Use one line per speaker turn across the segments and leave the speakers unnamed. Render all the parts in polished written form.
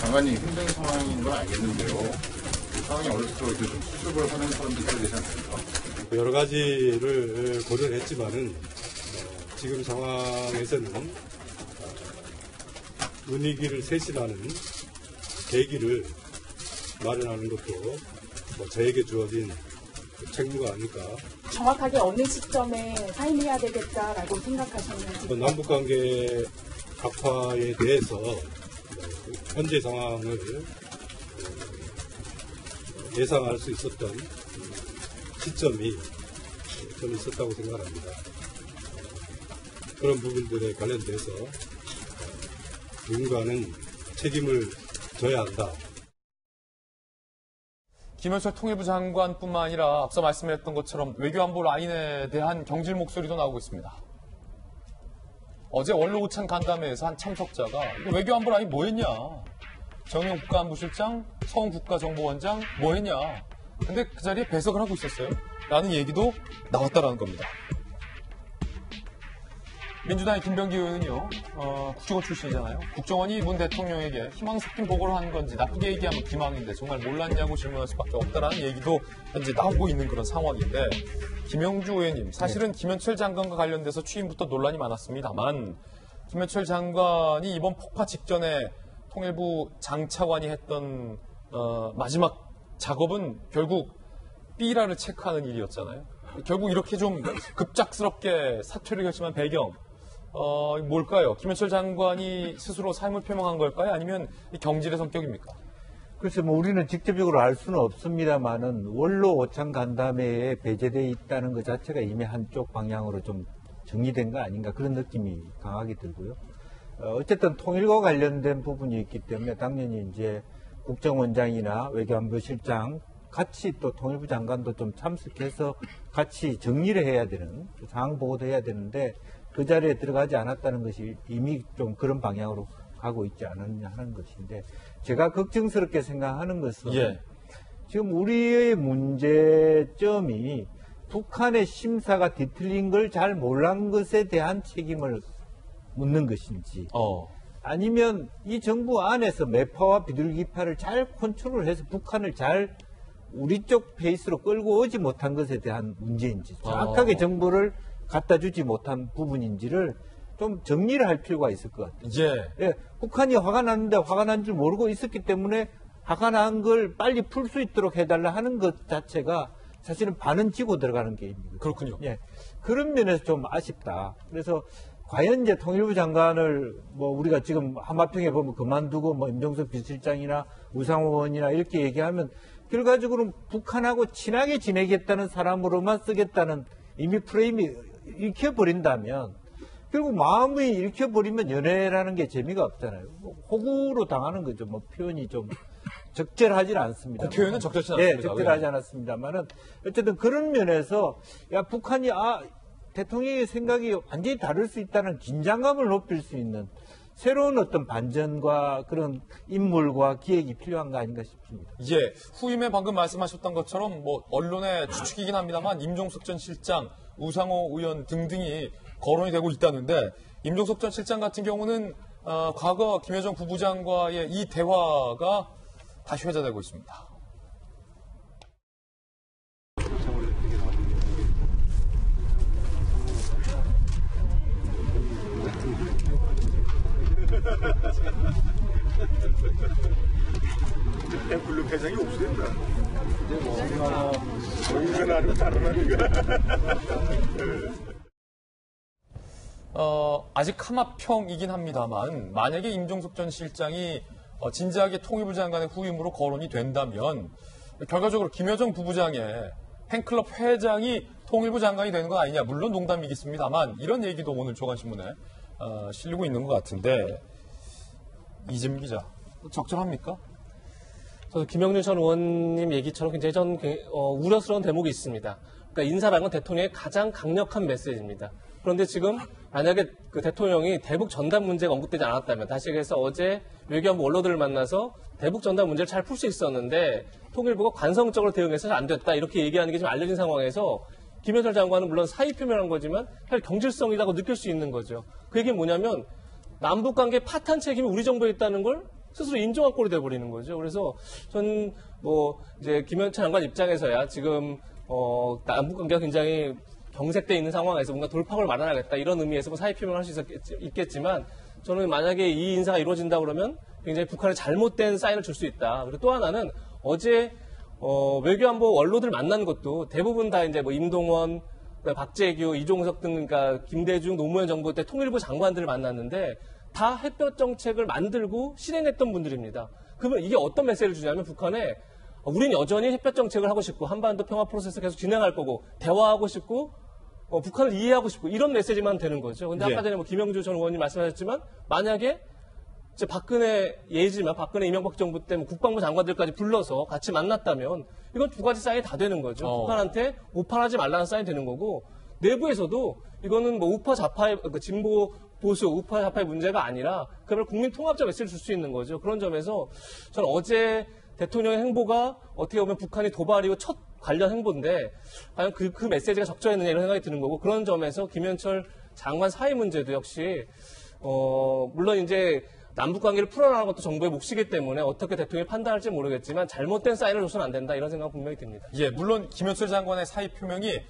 장관님 힘든 상황인 건 알겠는데요. 그 상황이 어려서 이렇게 좀 수습을 하는 사람도 있어야 되지 않습니까?
여러 가지를 고려를 했지만은 지금 상황에서는 분위기를 쇄신하는 계기를 마련하는 것도 저에게 주어진 책무가 아닐까.
정확하게 어느 시점에 사임해야 되겠다라고 생각하셨는지.
남북관계 악화에 대해서 현재 상황을 예상할 수 있었던 시점이 좀 있었다고 생각합니다. 그런 부분들에 관련돼서 누군가는 책임을 져야 한다.
김현철 통일부 장관뿐만 아니라 앞서 말씀했던 것처럼 외교안보 라인에 대한 경질 목소리도 나오고 있습니다. 어제 원로 오찬 간담회에서 한 참석자가 외교안보 라인 뭐 했냐? 정영 국가안보실장, 서훈 국가정보원장 뭐 했냐? 근데 그 자리에 배석을 하고 있었어요. 라는 얘기도 나왔다라는 겁니다. 민주당의 김병기 의원은요, 국정원 출신이잖아요. 국정원이 문 대통령에게 희망 섞인 보고를 한 건지 나쁘게 얘기하면 기망인데 정말 몰랐냐고 질문할 수밖에 없다라는 얘기도 현재 나오고 있는 그런 상황인데, 김영주 의원님, 사실은 김현철 장관과 관련돼서 취임부터 논란이 많았습니다만, 김현철 장관이 이번 폭파 직전에 통일부 장차관이 했던 마지막 작업은 결국 삐라를 체크하는 일이었잖아요. 결국 이렇게 좀 급작스럽게 사퇴를 결심한 배경, 뭘까요? 김현철 장관이 스스로 사임을 표명한 걸까요? 아니면 경질의 성격입니까?
글쎄, 우리는 직접적으로 알 수는 없습니다만은 원로 오찬 간담회에 배제되어 있다는 것 자체가 이미 한쪽 방향으로 좀 정리된 거 아닌가 그런 느낌이 강하게 들고요. 어쨌든 통일과 관련된 부분이 있기 때문에 당연히 이제 국정원장이나 외교안보실장 같이 또 통일부 장관도 좀 참석해서 같이 정리를 해야 되는, 상황 보고도 해야 되는데 그 자리에 들어가지 않았다는 것이 이미 좀 그런 방향으로 가고 있지 않았냐 하는 것인데, 제가 걱정스럽게 생각하는 것은 지금 우리의 문제점이 북한의 심사가 뒤틀린 걸 잘 몰란 것에 대한 책임을 묻는 것인지, 아니면 이 정부 안에서 매파와 비둘기파를 잘 컨트롤해서 북한을 잘 우리 쪽 페이스로 끌고 오지 못한 것에 대한 문제인지, 정확하게 정보를 갖다 주지 못한 부분인지를 좀 정리를 할 필요가 있을 것 같아요. 예, 북한이 화가 났는데 화가 난 줄 모르고 있었기 때문에 화가 난 걸 빨리 풀 수 있도록 해달라 하는 것 자체가 사실은 반은 지고 들어가는 게임입니다.
그렇군요.
예, 그런 면에서 좀 아쉽다. 그래서 과연 이제 통일부 장관을 우리가 지금 하마평에 보면 그만두고 임종석 비서실장이나 우상호 의원이나 이렇게 얘기하면 결과적으로는 북한하고 친하게 지내겠다는 사람으로만 쓰겠다는 이미 프레임이 읽혀버린다면, 결국 마음이 읽혀버리면 연애라는 게 재미가 없잖아요. 호구로 당하는 거죠. 표현이 좀 적절하지 않습니다.
그 표현은 적절치 않습니다.
네, 적절하지 않았습니다만은 어쨌든 그런 면에서 북한이 대통령의 생각이 완전히 다를 수 있다는 긴장감을 높일 수 있는 새로운 어떤 반전과 그런 인물과 기획이 필요한 거 아닌가 싶습니다.
후임에 방금 말씀하셨던 것처럼 언론의 추측이긴 합니다만 임종석 전 실장, 우상호 의원 등등이 거론이 되고 있다는데, 임종석 전 실장 같은 경우는 과거 김여정 부부장과의 이 대화가 다시 회자되고 있습니다.
블루 회장이 없습니다. 이제 인간하고 다르다는 거.
아직 하마평이긴 합니다만, 만약에 임종석 전 실장이 진지하게 통일부 장관의 후임으로 거론이 된다면 결과적으로 김여정 부부장의 팬클럽 회장이 통일부 장관이 되는 건 아니냐. 물론 농담이겠습니다만 이런 얘기도 오늘 조간신문에 실리고 있는 것 같은데, 이재민 기자, 적절합니까?
저도 김영준 전 의원님 얘기처럼 굉장히 우려스러운 대목이 있습니다. 그러니까 인사라는 건 대통령의 가장 강력한 메시지입니다. 그런데 지금 만약에 그 대통령이 대북 전단 문제가 언급되지 않았다면, 다시 얘기해서 어제 외교안보 원로들을 만나서 대북 전단 문제를 잘 풀 수 있었는데 통일부가 관성적으로 대응해서 안 됐다, 이렇게 얘기하는 게 지금 알려진 상황에서 김현철 장관은 물론 사의 표명한 거지만 사실 경질성이라고 느낄 수 있는 거죠. 그 얘기는 뭐냐면 남북관계 파탄 책임이 우리 정부에 있다는 걸 스스로 인정한 꼴이 돼버리는 거죠. 그래서 전 뭐 이제 김현철 장관 입장에서야 지금 남북 관계가 굉장히 경색돼 있는 상황에서 뭔가 돌파구를 마련하겠다 이런 의미에서 뭐 사의 표명을 할 수 있겠지만 저는 만약에 이 인사가 이루어진다 그러면 굉장히 북한에 잘못된 사인을 줄 수 있다. 그리고 또 하나는 어제 외교안보 원로들 만난 것도 대부분 다 이제 뭐 임동원, 박재규, 이종석 등 그러니까 김대중 노무현 정부 때 통일부 장관들을 만났는데 다 햇볕 정책을 만들고 실행했던 분들입니다. 그러면 이게 어떤 메시지를 주냐면 북한에 우린 여전히 햇볕 정책을 하고 싶고 한반도 평화 프로세스 계속 진행할 거고 대화하고 싶고 북한을 이해하고 싶고 이런 메시지만 되는 거죠. 근데 아까 전에 뭐 김영주 전 의원님 말씀하셨지만 만약에 이제 박근혜 예지만 박근혜 이명박 정부 때 국방부 장관들까지 불러서 같이 만났다면 이건 두 가지 사인이 다 되는 거죠. 북한한테 오판하지 말라는 사인이 되는 거고 내부에서도 이거는 뭐 우파 좌파의 진보 보수 우파 좌파의 문제가 아니라 그걸 국민 통합적 메시지를 줄 수 있는 거죠. 그런 점에서 저는 어제 대통령의 행보가 어떻게 보면 북한이 도발이고 첫 관련 행보인데 과연 그 메시지가 적절했느냐 이런 생각이 드는 거고 그런 점에서 김현철 장관 사의 문제도 역시 물론 이제 남북 관계를 풀어나가는 것도 정부의 몫이기 때문에 어떻게 대통령이 판단할지 모르겠지만 잘못된 사인을 줘서는 안 된다 이런 생각은 분명히 듭니다.
예, 물론 김현철 장관의 사의 표명이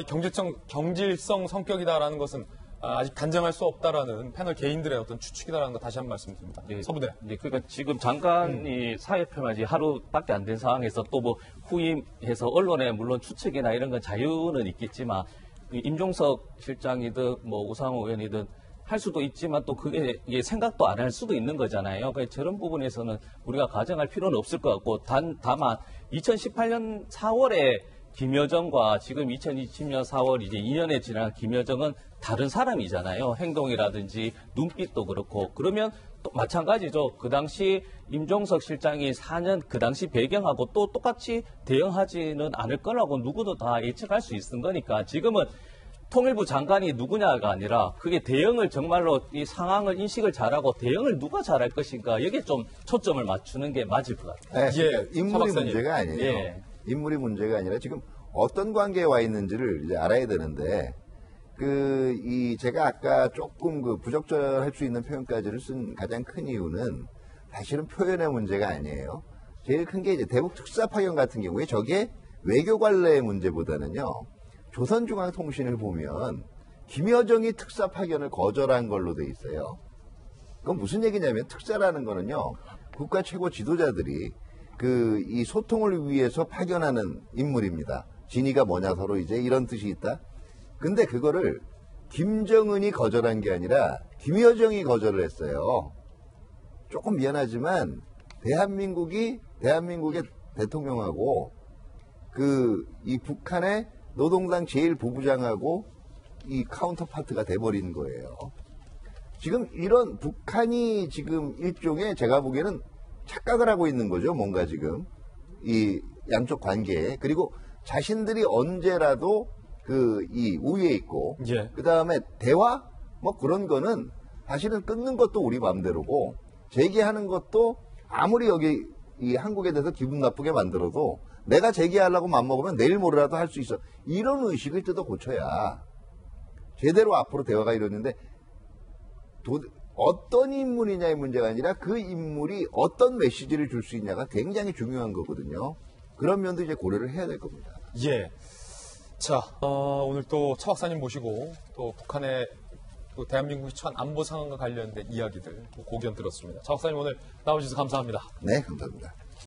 경질성 성격이다라는 것은 아직 단정할 수 없다라는 패널 개인들의 어떤 추측이다라는 거 다시 한번 말씀드립니다.
네,
서부대.
네, 그러니까 지금 장관이 사회 표명이 하루밖에 안 된 상황에서 또 뭐 후임해서 언론에 물론 추측이나 이런 건 자유는 있겠지만 임종석 실장이든 뭐 우상호 의원이든 할 수도 있지만 또 그게 생각도 안 할 수도 있는 거잖아요. 그러니까 저런 부분에서는 우리가 가정할 필요는 없을 것 같고 다만 2018년 4월에 김여정과 지금 2020년 4월 이제 2년에 지난 김여정은 다른 사람이잖아요. 행동이라든지 눈빛도 그렇고 그러면 또 마찬가지죠. 그 당시 임종석 실장이 4년 그 당시 배경하고 또 똑같이 대응하지는 않을 거라고 누구도 다 예측할 수 있는 거니까 지금은 통일부 장관이 누구냐가 아니라 그게 대응을 정말로 이 상황을 인식을 잘하고 대응을 누가 잘할 것인가 여기에 좀 초점을 맞추는 게 맞을 것 같아요.
네, 그러니까 인물이 문제가 아니에요.
예.
인물이 문제가 아니라 지금 어떤 관계에 와 있는지를 이제 알아야 되는데 제가 아까 조금 부적절할 수 있는 표현까지를 쓴 가장 큰 이유는 사실은 표현의 문제가 아니에요. 제일 큰 게 이제 대북 특사 파견 같은 경우에 저게 외교 관례의 문제보다는요. 조선중앙통신을 보면 김여정이 특사 파견을 거절한 걸로 돼 있어요. 그건 무슨 얘기냐면 특사라는 거는요. 국가 최고 지도자들이 이 소통을 위해서 파견하는 인물입니다. 진위가 뭐냐 서로 이제 이런 뜻이 있다. 근데 그거를 김정은이 거절한 게 아니라 김여정이 거절을 했어요. 조금 미안하지만 대한민국의 대통령하고 이 북한의 노동당 제1부부장하고 이 카운터파트가 돼버린 거예요. 지금 이런 북한이 지금 일종의 제가 보기에는 착각을 하고 있는 거죠. 뭔가 지금 이 양쪽 관계에 그리고 자신들이 언제라도 이 우위에 있고 그 다음에 대화 뭐 그런 거는 사실은 끊는 것도 우리 마음대로고 제기하는 것도 아무리 여기 이 한국에 대해서 기분 나쁘게 만들어도 내가 제기하려고 맘먹으면 내일 모레라도 할 수 있어. 이런 의식을 뜯어 고쳐야 제대로 앞으로 대화가 이루어지는데 어떤 인물이냐의 문제가 아니라 그 인물이 어떤 메시지를 줄 수 있냐가 굉장히 중요한 거거든요. 그런 면도 이제 고려를 해야 될 겁니다.
예. 자, 오늘 또 차 박사님 모시고 또 북한의 대한민국의 처한 안보 상황과 관련된 이야기들 고견 들었습니다. 차 박사님 오늘 나와주셔서 감사합니다.
네, 감사합니다.